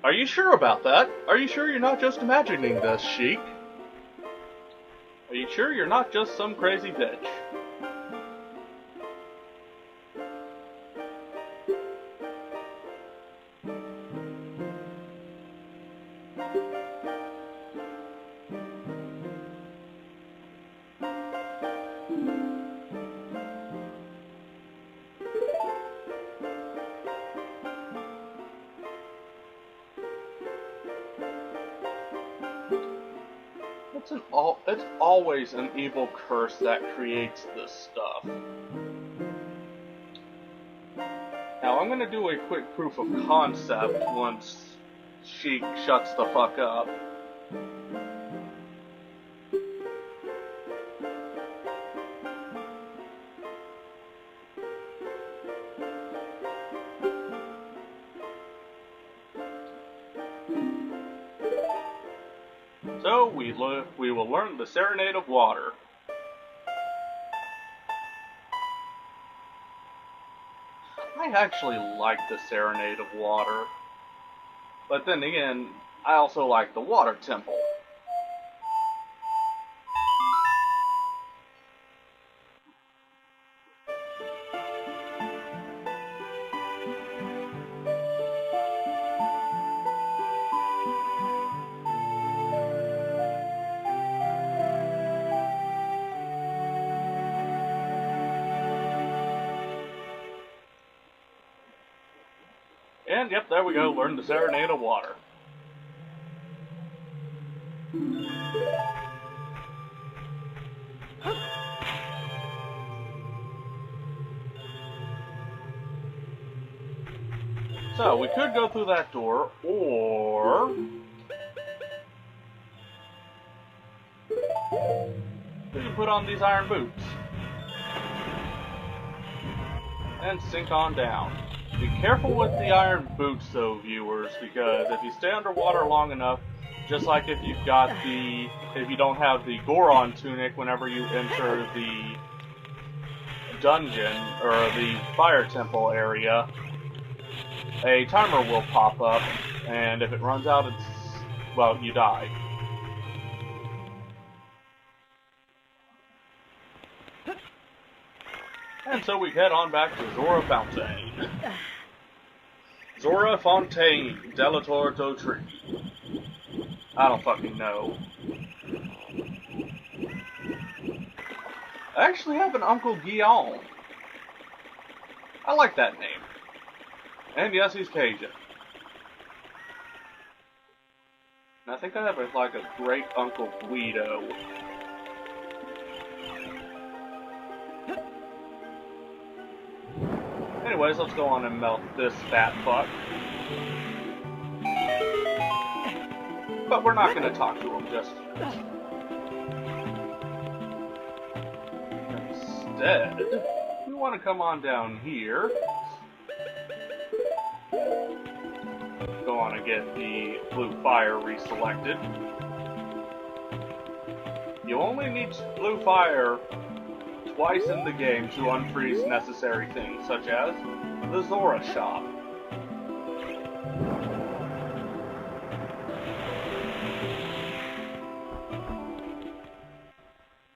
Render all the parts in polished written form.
Are you sure about that? Are you sure you're not just imagining this, Sheik? Are you sure you're not just some crazy bitch? It's always an evil curse that creates this stuff. Now I'm gonna do a quick proof of concept once Sheik shuts the fuck up. So we will learn the Serenade of Water. I actually like the Serenade of Water, but then again, I also like the Water Temple. And yep, there we go, learn the Serenade of Water. So, we could go through that door, or we can put on these iron boots and sink on down. Be careful with the iron boots though, viewers, because if you stay underwater long enough, just like if you don't have the Goron tunic whenever you enter the dungeon or the fire temple area, a timer will pop up, and if it runs out, well, you die. And so we head on back to Zora Fountain. Zora Fontaine, Delator Dotri. I don't fucking know. I actually have an Uncle Guillaume. I like that name. And yes, he's Cajun. And I think I have like a great Uncle Guido. Anyways, let's go on and melt this fat fuck. But we're not going to talk to him just yet. Instead, we want to come on down here. Go on and get the blue fire reselected. You only need blue fire twice in the game to unfreeze necessary things, such as the Zora shop.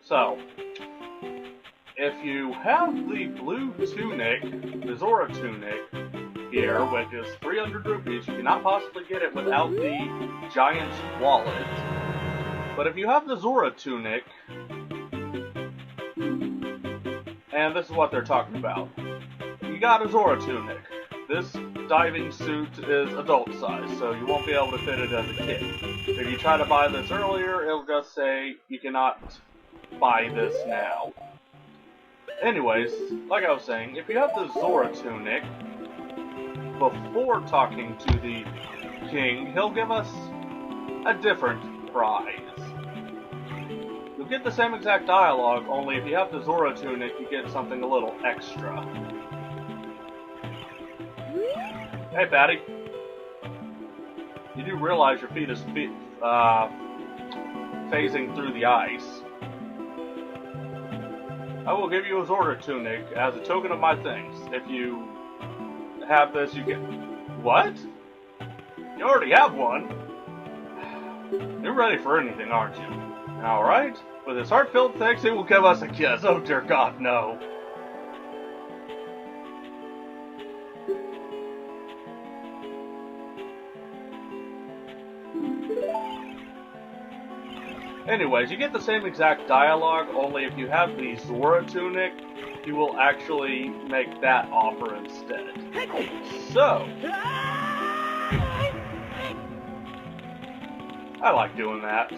So, if you have the blue tunic, the Zora tunic, here, which is 300 rupees, you cannot possibly get it without the giant's wallet. But if you have the Zora tunic, and this is what they're talking about. You got a Zora tunic. This diving suit is adult size, so you won't be able to fit it as a kid. If you try to buy this earlier, it'll just say you cannot buy this now. Anyways, like I was saying, if you have the Zora tunic, before talking to the king, he'll give us a different prize. You'll get the same exact dialogue, only if you have the Zora tunic, you get something a little extra. Hey, Patty. You do realize your feet is phasing through the ice. I will give you a Zora tunic as a token of my thanks. If you have this, you get... What? You already have one. You're ready for anything, aren't you? Alright. With his heart-filled thanks, he will give us a kiss. Oh dear God, no. Anyways, you get the same exact dialogue, only if you have the Zora tunic, you will actually make that offer instead. So, I like doing that.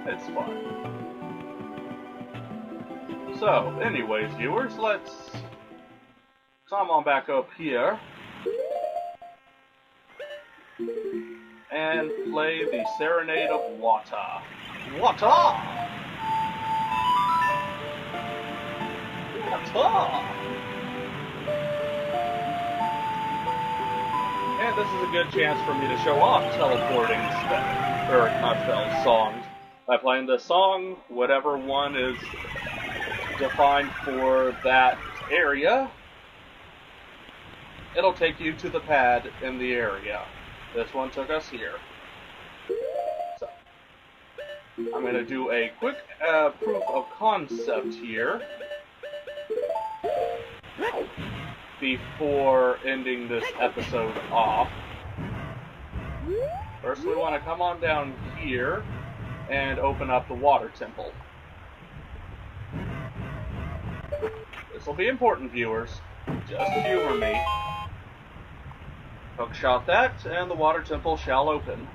It's fun. So, anyways, viewers, let's come on back up here and play the Serenade of Wata. Wata! Wata! And this is a good chance for me to show off teleporting songs. By playing the song, whatever one is defined for that area, it'll take you to the pad in the area. This one took us here. So, I'm going to do a quick proof of concept here before ending this episode off. First, we want to come on down here and open up the water temple. This will be important, viewers. Just humor me. Hookshot that, and the water temple shall open.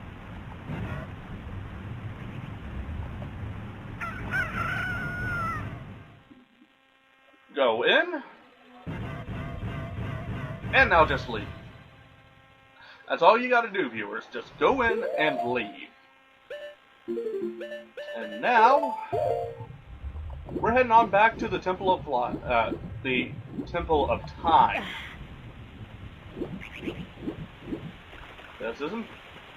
Go in. And now just leave. That's all you gotta do, viewers. Just go in and leave. And now, we're heading on back to the Temple of Time.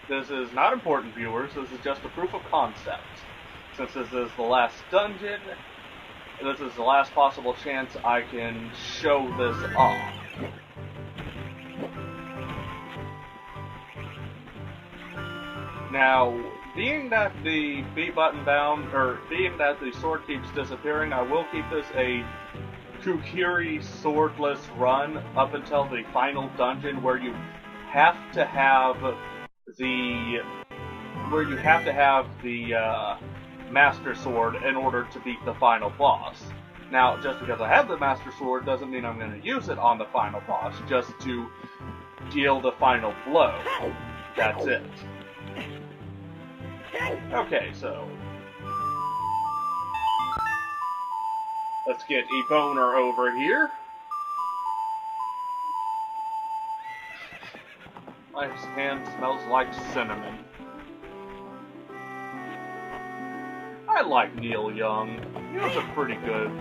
This is not important, viewers. This is just a proof of concept. Since this is the last dungeon, this is the last possible chance I can show this off. Now, being that the B button bound, or being that the sword keeps disappearing, I will keep this a Kukiri swordless run up until the final dungeon where you have to have the Master Sword in order to beat the final boss. Now, just because I have the Master Sword doesn't mean I'm going to use it on the final boss, just to deal the final blow. That's it. Okay, so let's get Eboner over here. My hand smells like cinnamon. I like Neil Young. He was a pretty good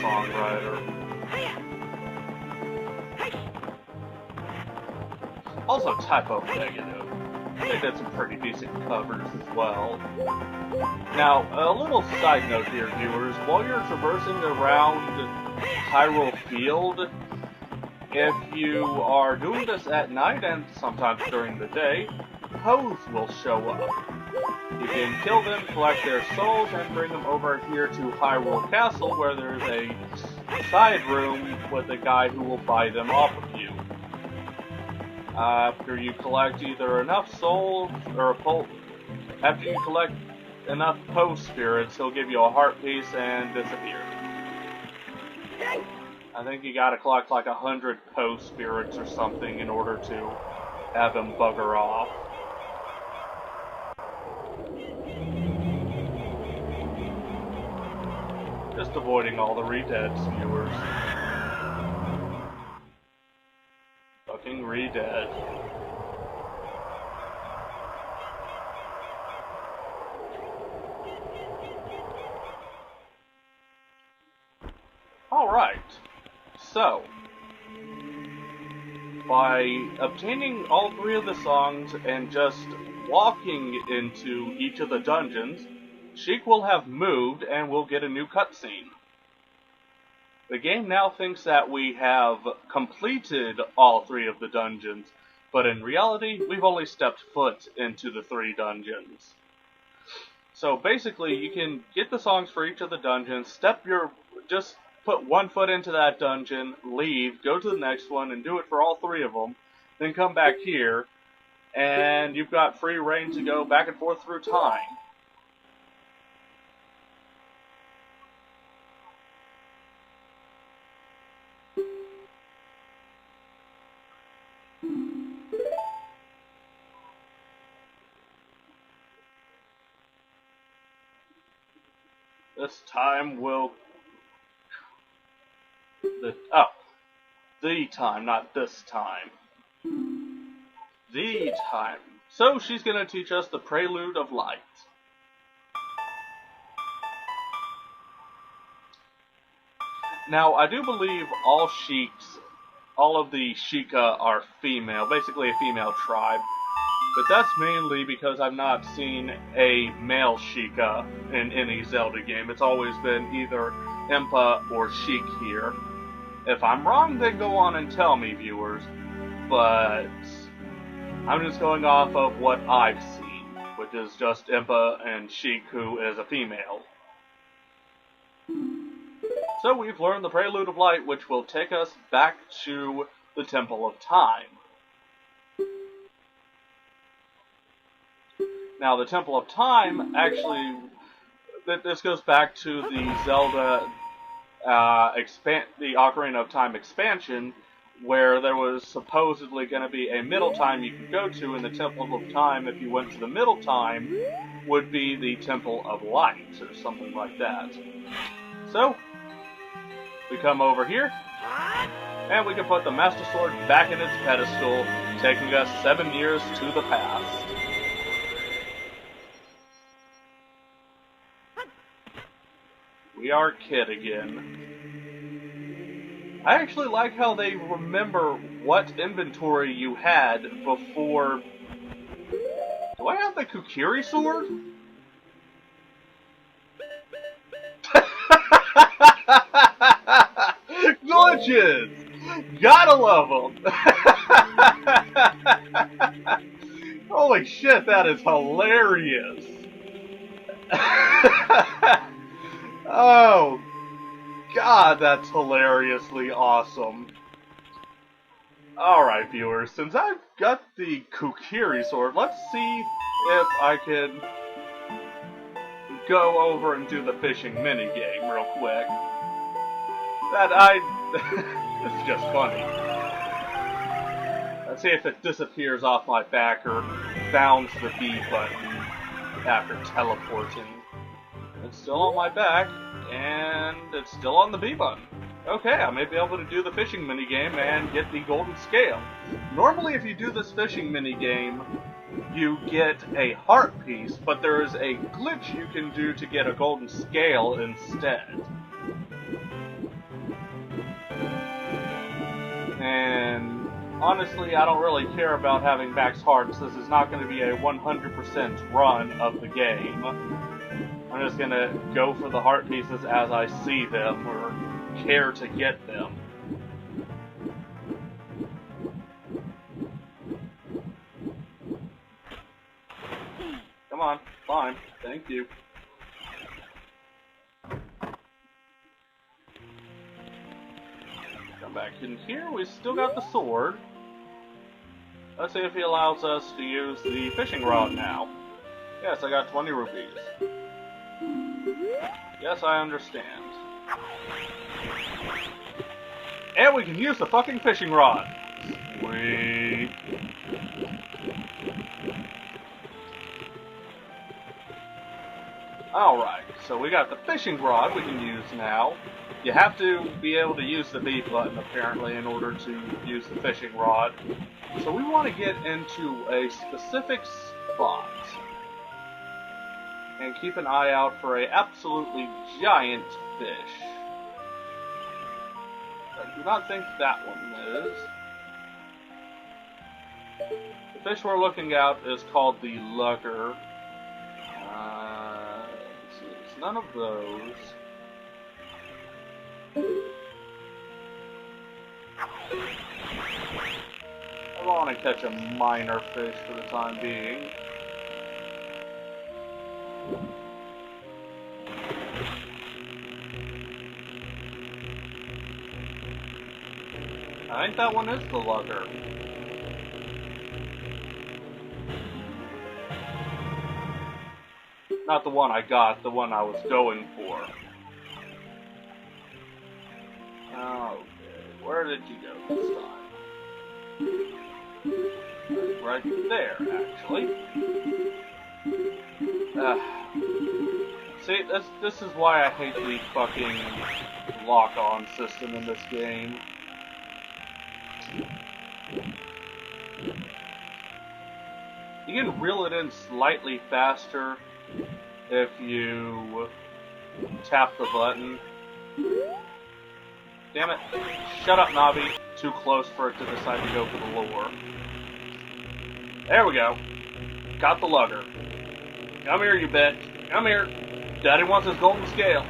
songwriter. Also Typo Negative. They did some pretty decent covers as well. Now, a little side note here, viewers. While you're traversing around Hyrule Field, if you are doing this at night and sometimes during the day, Poes will show up. You can kill them, collect their souls, and bring them over here to Hyrule Castle, where there's a side room with a guy who will buy them off of you. After you collect either enough souls, or after you collect enough Poe spirits, he'll give you a heart piece and disappear. I think you gotta collect like 100 Poe spirits or something in order to have him bugger off. Just avoiding all the re-deads, viewers. Fucking re-dead. Alright. So, by obtaining all 3 of the songs and just walking into each of the dungeons, Sheik will have moved and we'll get a new cutscene. The game now thinks that we have completed all 3 of the dungeons, but in reality, we've only stepped foot into the 3 dungeons. So basically, you can get the songs for each of the dungeons, just put 1 foot into that dungeon, leave, go to the next one, and do it for all 3 of them, then come back here, and you've got free reign to go back and forth through time. This time will... The time, not this time. The time. So she's going to teach us the Prelude of Light. Now, I do believe all of the Sheikah are female, basically a female tribe. But that's mainly because I've not seen a male Sheikah in any Zelda game. It's always been either Impa or Sheik here. If I'm wrong, then go on and tell me, viewers. But I'm just going off of what I've seen, which is just Impa and Sheik, who is a female. So we've learned the Prelude of Light, which will take us back to the Temple of Time. Now, the Temple of Time, actually, this goes back to the Zelda, the Ocarina of Time expansion, where there was supposedly going to be a middle time you could go to, and the Temple of Time, if you went to the middle time, would be the Temple of Light, or something like that. So, we come over here, and we can put the Master Sword back in its pedestal, taking us 7 years to the past. We are Kid again. I actually like how they remember what inventory you had before... Do I have the Kukiri sword? Glitches! Gotta love them! Holy shit, that is hilarious! Oh, God, that's hilariously awesome. Alright, viewers, since I've got the Kukiri sword, let's see if I can go over and do the fishing minigame real quick. It's just funny. Let's see if it disappears off my back or bounds the B button after teleporting. It's still on my back, and it's still on the B button. Okay, I may be able to do the fishing minigame and get the golden scale. Normally, if you do this fishing minigame, you get a heart piece, but there is a glitch you can do to get a golden scale instead. And honestly, I don't really care about having max hearts. This is not going to be a 100% run of the game. I'm just gonna go for the heart pieces as I see them, or care to get them. Come on, climb. Thank you. Come back in here. We still got the sword. Let's see if he allows us to use the fishing rod now. Yes, I got 20 rupees. Yes, I understand. And we can use the fucking fishing rod! Sweet. Alright, so we got the fishing rod we can use now. You have to be able to use the B button, apparently, in order to use the fishing rod. So we want to get into a specific spot. And keep an eye out for a absolutely giant fish. I do not think that one is. The fish we're looking at is called the lugger. It's none of those. I want to catch a minor fish for the time being. I think that one is the lugger. Not the one I got, the one I was going for. Okay, where did you go this time? Right there, actually. See, this is why I hate the fucking lock-on system in this game. You can reel it in slightly faster if you tap the button. Damn it. Shut up, Navi. Too close for it to decide to go for the lure. There we go. Got the lugger. Come here, you bitch. Come here. Daddy wants his golden scale.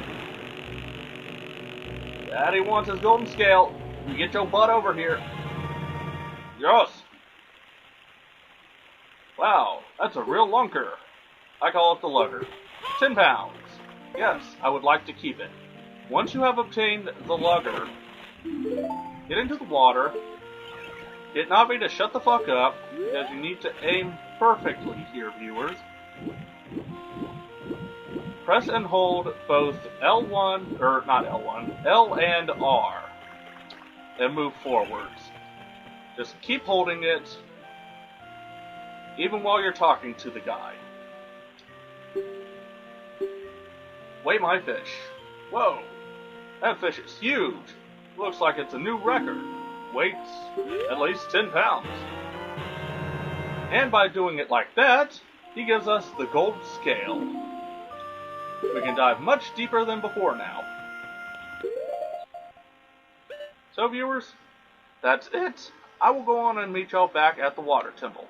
Daddy wants his golden scale. You get your butt over here. Yes. Wow, that's a real lunker. I call it the lugger. 10 pounds. Yes, I would like to keep it. Once you have obtained the lugger, get into the water. Get Navi to shut the fuck up, because you need to aim perfectly here, viewers. Press and hold both L1, or not L1, L and R, and move forwards. Just keep holding it, even while you're talking to the guy. Weigh my fish. Whoa, that fish is huge. Looks like it's a new record. Weighs at least 10 pounds. And by doing it like that, he gives us the gold scale. We can dive much deeper than before now. So viewers, that's it. I will go on and meet y'all back at the water temple.